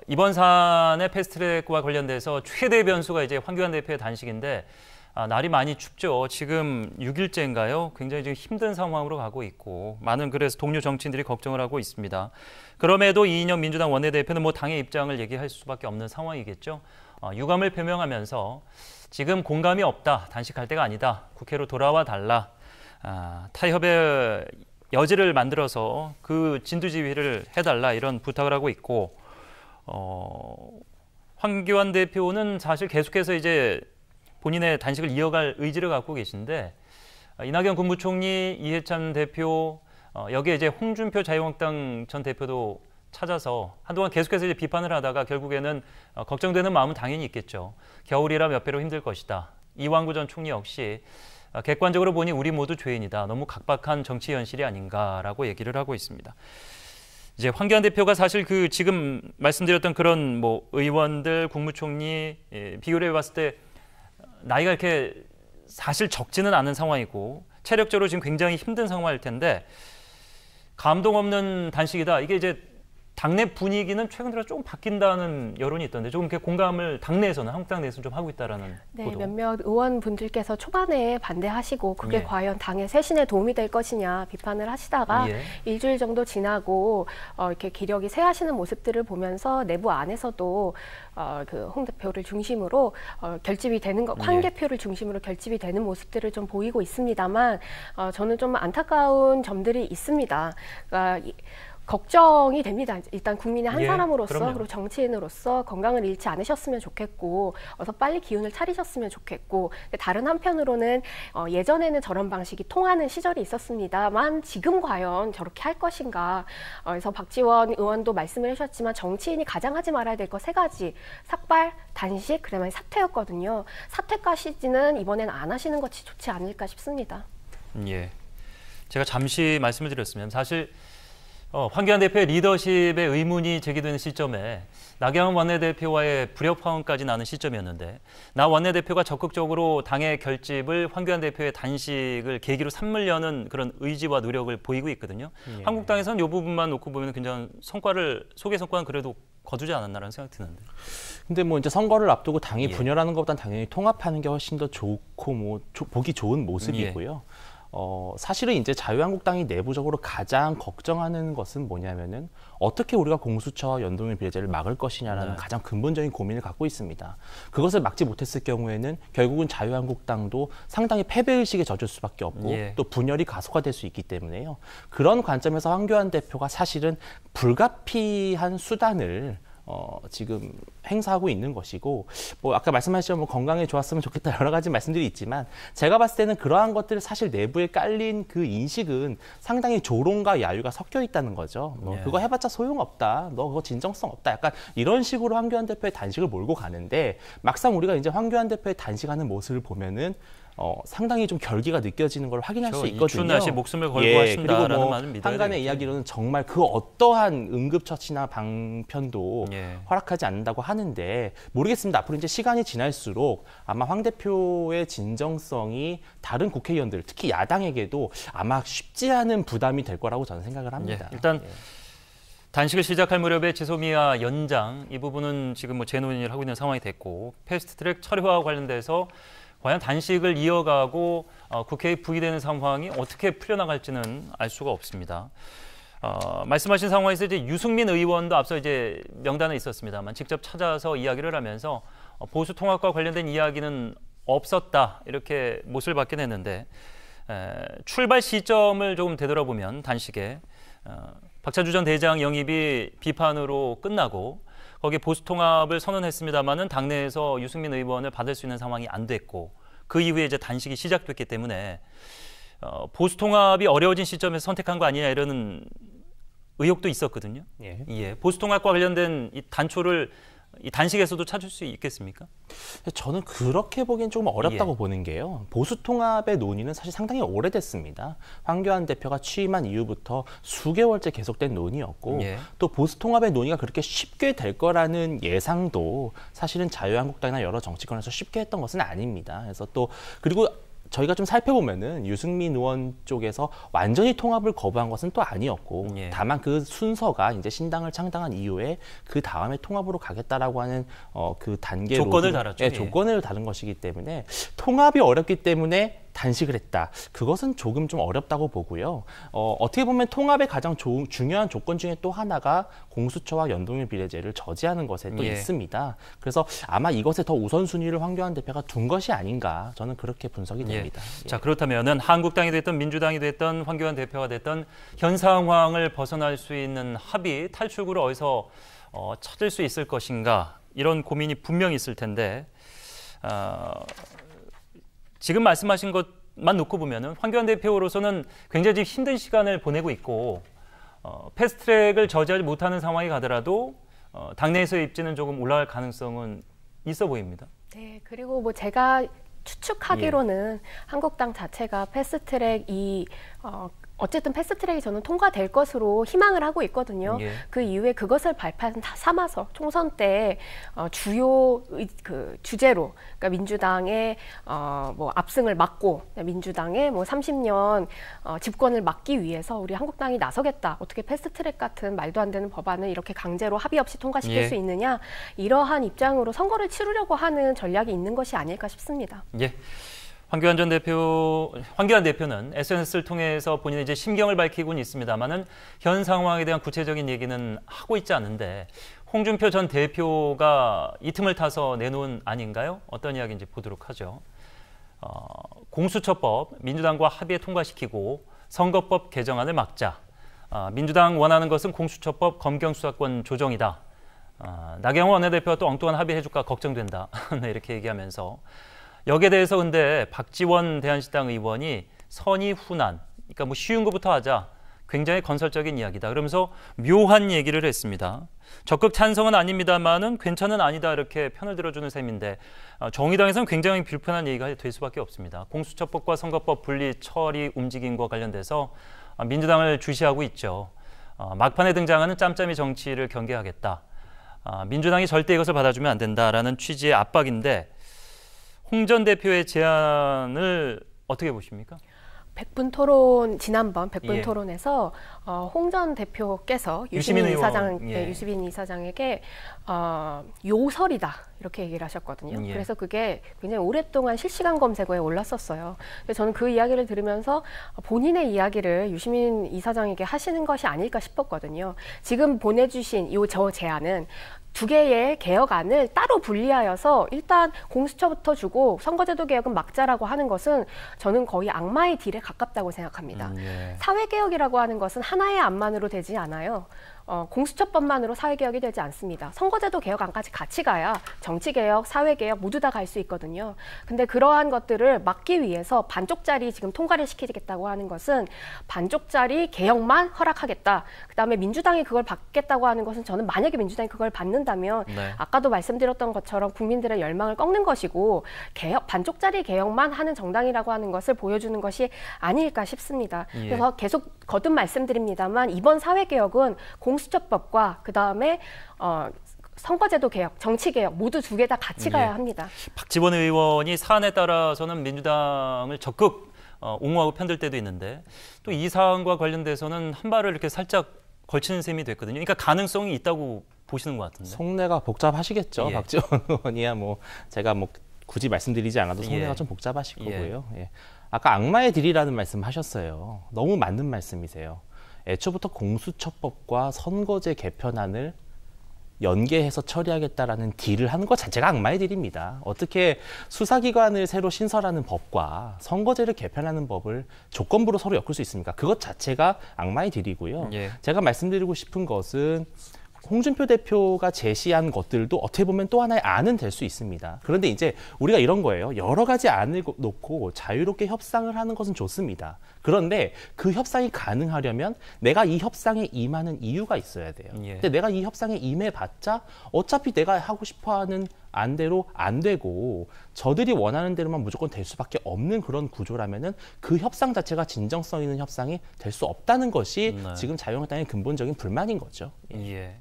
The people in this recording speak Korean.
이번 사안의 패스트트랙과 관련돼서 최대 변수가 이제 황교안 대표의 단식인데 날이 많이 춥죠. 지금 6일째인가요? 굉장히 지금 힘든 상황으로 가고 있고 많은 그래서 동료 정치인들이 걱정을 하고 있습니다. 그럼에도 이인영 민주당 원내대표는 뭐 당의 입장을 얘기할 수밖에 없는 상황이겠죠. 유감을 표명하면서 지금 공감이 없다. 단식할 때가 아니다. 국회로 돌아와 달라. 타협의 여지를 만들어서 그 진두지휘를 해달라 이런 부탁을 하고 있고 황교안 대표는 사실 계속해서 이제 본인의 단식을 이어갈 의지를 갖고 계신데 이낙연 국무총리, 이해찬 대표 여기에 이제 홍준표 자유한국당 전 대표도 찾아서 한동안 계속해서 이제 비판을 하다가 결국에는 걱정되는 마음은 당연히 있겠죠. 겨울이라 몇 배로 힘들 것이다. 이완구 전 총리 역시 객관적으로 보니 우리 모두 죄인이다. 너무 각박한 정치 현실이 아닌가라고 얘기를 하고 있습니다. 이제 황교안 대표가 사실 그 지금 말씀드렸던 그런 뭐 의원들, 국무총리 비교를 해봤을 때 나이가 이렇게 사실 적지는 않은 상황이고 체력적으로 지금 굉장히 힘든 상황일 텐데 감동 없는 단식이다. 이게 이제 당내 분위기는 최근 들어 조금 바뀐다는 여론이 있던데 조금 이렇게 공감을 당내에서는 한국당 내에서는 좀 하고 있다라는 보도. 몇몇 의원분들께서 초반에 반대하시고 그게 과연 당의 쇄신에 도움이 될 것이냐 비판을 하시다가 일주일 정도 지나고 이렇게 기력이 쇠하시는 모습들을 보면서 내부 안에서도 그 홍 대표를 중심으로 결집이 되는 것, 황 대표를 중심으로 결집이 되는 모습들을 좀 보이고 있습니다만 저는 좀 안타까운 점들이 있습니다. 그러니까 걱정이 됩니다. 일단 국민의 한 사람으로서 그럼요. 그리고 정치인으로서 건강을 잃지 않으셨으면 좋겠고 어서 빨리 기운을 차리셨으면 좋겠고 다른 한편으로는 예전에는 저런 방식이 통하는 시절이 있었습니다만 지금 과연 저렇게 할 것인가. 그래서 박지원 의원도 말씀을 해주셨지만 정치인이 가장 하지 말아야 될 것 세 가지. 삭발, 단식, 그다음에 사퇴였거든요. 사퇴까지는 이번에는 안 하시는 것이 좋지 않을까 싶습니다. 예, 제가 잠시 말씀을 드렸으면 사실 황교안 대표의 리더십에 의문이 제기되는 시점에 나경원 원내대표와의 불협화음까지 나는 시점이었는데 나 원내대표가 적극적으로 당의 결집을 황교안 대표의 단식을 계기로 삼으려는 그런 의지와 노력을 보이고 있거든요. 한국당에서는 이 부분만 놓고 보면 굉장히 소개 성과는 그래도 거두지 않았나라는 생각이 드는데. 근데 뭐 이제 선거를 앞두고 당이 분열하는 것보다는 당연히 통합하는 게 훨씬 더 좋고 뭐 보기 좋은 모습이고요. 사실은 이제 자유한국당이 내부적으로 가장 걱정하는 것은 뭐냐면은 어떻게 우리가 공수처와 연동형 비례제를 막을 것이냐라는 가장 근본적인 고민을 갖고 있습니다. 그것을 막지 못했을 경우에는 결국은 자유한국당도 상당히 패배의식에 젖을 수밖에 없고 또 분열이 가속화될 수 있기 때문에요. 그런 관점에서 황교안 대표가 사실은 불가피한 수단을 지금 행사하고 있는 것이고 뭐 아까 말씀하셨지만 뭐 건강에 좋았으면 좋겠다 여러 가지 말씀들이 있지만 제가 봤을 때는 그러한 것들을 사실 내부에 깔린 그 인식은 상당히 조롱과 야유가 섞여 있다는 거죠. 그거 해봤자 소용없다. 너 그거 진정성 없다. 약간 이런 식으로 황교안 대표의 단식을 몰고 가는데 막상 우리가 이제 황교안 대표의 단식하는 모습을 보면은 상당히 좀 결기가 느껴지는 걸 확인할 수 있거든요. 추운 날씨에 목숨을 걸고 하신다라는 그리고 말을 믿어야 한간의 이야기로는 정말 그 어떠한 응급처치나 방편도 허락하지 않는다고 하는데 모르겠습니다. 앞으로 이제 시간이 지날수록 아마 황 대표의 진정성이 다른 국회의원들, 특히 야당에게도 아마 쉽지 않은 부담이 될 거라고 저는 생각을 합니다. 일단 단식을 시작할 무렵에 지소미아 연장 이 부분은 지금 뭐 재논의를 하고 있는 상황이 됐고 패스트트랙 처리와 관련돼서 과연 단식을 이어가고 국회에 부의되는 상황이 어떻게 풀려나갈지는 알 수가 없습니다. 말씀하신 상황에서 이제 유승민 의원도 앞서 이제 명단에 있었습니다만 직접 찾아서 이야기를 하면서 보수 통합과 관련된 이야기는 없었다 이렇게 못을 받긴 했는데 출발 시점을 조금 되돌아보면 단식에 박찬주 전 대장 영입이 비판으로 끝나고 거기에 보수 통합을 선언했습니다마는 당내에서 유승민 의원을 받을 수 있는 상황이 안 됐고 그 이후에 이제 단식이 시작됐기 때문에 보수 통합이 어려워진 시점에서 선택한 거 아니냐 이런 의혹도 있었거든요. 보수 통합과 관련된 이 단초를 이 단식에서도 찾을 수 있겠습니까? 저는 그렇게 보기엔 조금 어렵다고 보는 게요. 보수 통합의 논의는 사실 상당히 오래됐습니다. 황교안 대표가 취임한 이후부터 수개월째 계속된 논의였고 또 보수 통합의 논의가 그렇게 쉽게 될 거라는 예상도 사실은 자유한국당이나 여러 정치권에서 쉽게 했던 것은 아닙니다. 그래서 또 그리고 저희가 좀 살펴보면은 유승민 의원 쪽에서 완전히 통합을 거부한 것은 또 아니었고 예. 다만 그 순서가 이제 신당을 창당한 이후에 그 다음에 통합으로 가겠다라고 하는 그 단계로 조건을 달았죠. 예, 조건을 다른 것이기 때문에 통합이 어렵기 때문에 단식을 했다. 그것은 조금 좀 어렵다고 보고요. 어떻게 보면 통합의 가장 중요한 조건 중에 또 하나가 공수처와 연동형 비례제를 저지하는 것에 또 예. 있습니다. 그래서 아마 이것에 더 우선순위를 황교안 대표가 둔 것이 아닌가 저는 그렇게 분석이 됩니다. 예. 자, 그렇다면은 한국당이 됐든 민주당이 됐든 황교안 대표가 됐든 현 상황을 벗어날 수 있는 합의, 탈출구를 어디서 찾을 수 있을 것인가 이런 고민이 분명히 있을 텐데 지금 말씀하신 것만 놓고 보면은 황교안 대표로서는 굉장히 힘든 시간을 보내고 있고 패스트트랙을 저지하지 못하는 상황이 가더라도 당내에서의 입지는 조금 올라갈 가능성은 있어 보입니다. 네, 그리고 뭐 제가 추측하기로는 한국당 자체가 패스트트랙이 어쨌든 패스트트랙이 저는 통과될 것으로 희망을 하고 있거든요. 예. 그 이후에 그것을 발판 삼아서 총선 때 주요 그 주제로, 그러니까 민주당의 뭐 압승을 막고 민주당의 뭐 30년 집권을 막기 위해서 우리 한국당이 나서겠다. 어떻게 패스트트랙 같은 말도 안 되는 법안을 이렇게 강제로 합의 없이 통과시킬 예. 수 있느냐, 이러한 입장으로 선거를 치르려고 하는 전략이 있는 것이 아닐까 싶습니다. 예. 황교안 대표는 SNS를 통해서 본인의 이제 심경을 밝히고는 있습니다만은 현 상황에 대한 구체적인 얘기는 하고 있지 않은데 홍준표 전 대표가 이 틈을 타서 내놓은 아닌가요? 어떤 이야기인지 보도록 하죠. 공수처법 민주당과 합의에 통과시키고 선거법 개정안을 막자. 민주당 원하는 것은 공수처법 검경수사권 조정이다. 나경원 원내대표가 또 엉뚱한 합의해줄까 걱정된다. 이렇게 얘기하면서 여기에 대해서 근데 박지원 대한신당 의원이 선의 훈안, 그러니까 뭐 쉬운 것부터 하자. 굉장히 건설적인 이야기다. 그러면서 묘한 얘기를 했습니다. 적극 찬성은 아닙니다만은 괜찮은 아니다 이렇게 편을 들어주는 셈인데 정의당에서는 굉장히 불편한 얘기가 될 수밖에 없습니다. 공수처법과 선거법 분리 처리 움직임과 관련돼서 민주당을 주시하고 있죠. 막판에 등장하는 짬짬이 정치를 경계하겠다. 민주당이 절대 이것을 받아주면 안 된다라는 취지의 압박인데 홍 전 대표의 제안을 어떻게 보십니까? 100분 토론, 지난번 100분 예. 토론에서 홍 전 대표께서 유시민 유시민 이사장에게 요설이다 이렇게 얘기를 하셨거든요. 예. 그래서 그게 굉장히 오랫동안 실시간 검색어에 올랐었어요. 그래서 저는 그 이야기를 들으면서 본인의 이야기를 유시민 이사장에게 하시는 것이 아닐까 싶었거든요. 지금 보내주신 저 제안은 두 개의 개혁안을 따로 분리하여서 일단 공수처부터 주고 선거제도 개혁은 막자라고 하는 것은 저는 거의 악마의 딜에 가깝다고 생각합니다. 예. 사회개혁이라고 하는 것은 하나의 안만으로 되지 않아요. 공수처법만으로 사회개혁이 되지 않습니다. 선거제도 개혁안까지 같이 가야 정치개혁, 사회개혁 모두 다 갈 수 있거든요. 근데 그러한 것들을 막기 위해서 반쪽짜리 지금 통과를 시키겠다고 하는 것은 반쪽짜리 개혁만 허락하겠다. 그다음에 민주당이 그걸 받겠다고 하는 것은 저는 만약에 민주당이 그걸 받는다면 네. 아까도 말씀드렸던 것처럼 국민들의 열망을 꺾는 것이고 반쪽짜리 개혁만 하는 정당이라고 하는 것을 보여주는 것이 아닐까 싶습니다. 예. 그래서 계속 거듭 말씀드립니다만 이번 사회개혁은 공수처법과 그다음에 선거제도 개혁, 정치개혁 모두 두 개 다 같이 가야 합니다. 박지원 의원이 사안에 따라서는 민주당을 적극 옹호하고 편들 때도 있는데 또 이 사안과 관련돼서는 한 발을 이렇게 살짝 걸치는 셈이 됐거든요. 그러니까 가능성이 있다고 보시는 것 같은데. 속내가 복잡하시겠죠. 예. 박지원 의원이야 뭐 제가 뭐 굳이 말씀드리지 않아도 속내가 예. 좀 복잡하실 예. 거고요. 예. 아까 악마의 딜이라는 말씀하셨어요. 너무 맞는 말씀이세요. 애초부터 공수처법과 선거제 개편안을 연계해서 처리하겠다라는 딜을 하는 것 자체가 악마의 딜입니다. 어떻게 수사기관을 새로 신설하는 법과 선거제를 개편하는 법을 조건부로 서로 엮을 수 있습니까? 그것 자체가 악마의 딜이고요. 예. 제가 말씀드리고 싶은 것은 홍준표 대표가 제시한 것들도 어떻게 보면 또 하나의 안은 될 수 있습니다. 그런데 이제 우리가 이런 거예요. 여러 가지 안을 놓고 자유롭게 협상을 하는 것은 좋습니다. 그런데 그 협상이 가능하려면 내가 이 협상에 임하는 이유가 있어야 돼요. 예. 근데 내가 이 협상에 임해봤자 어차피 내가 하고 싶어하는 안대로 안 되고 저들이 원하는 대로만 무조건 될 수밖에 없는 그런 구조라면은 그 협상 자체가 진정성 있는 협상이 될 수 없다는 것이 네. 지금 자유한국당의 근본적인 불만인 거죠. 예.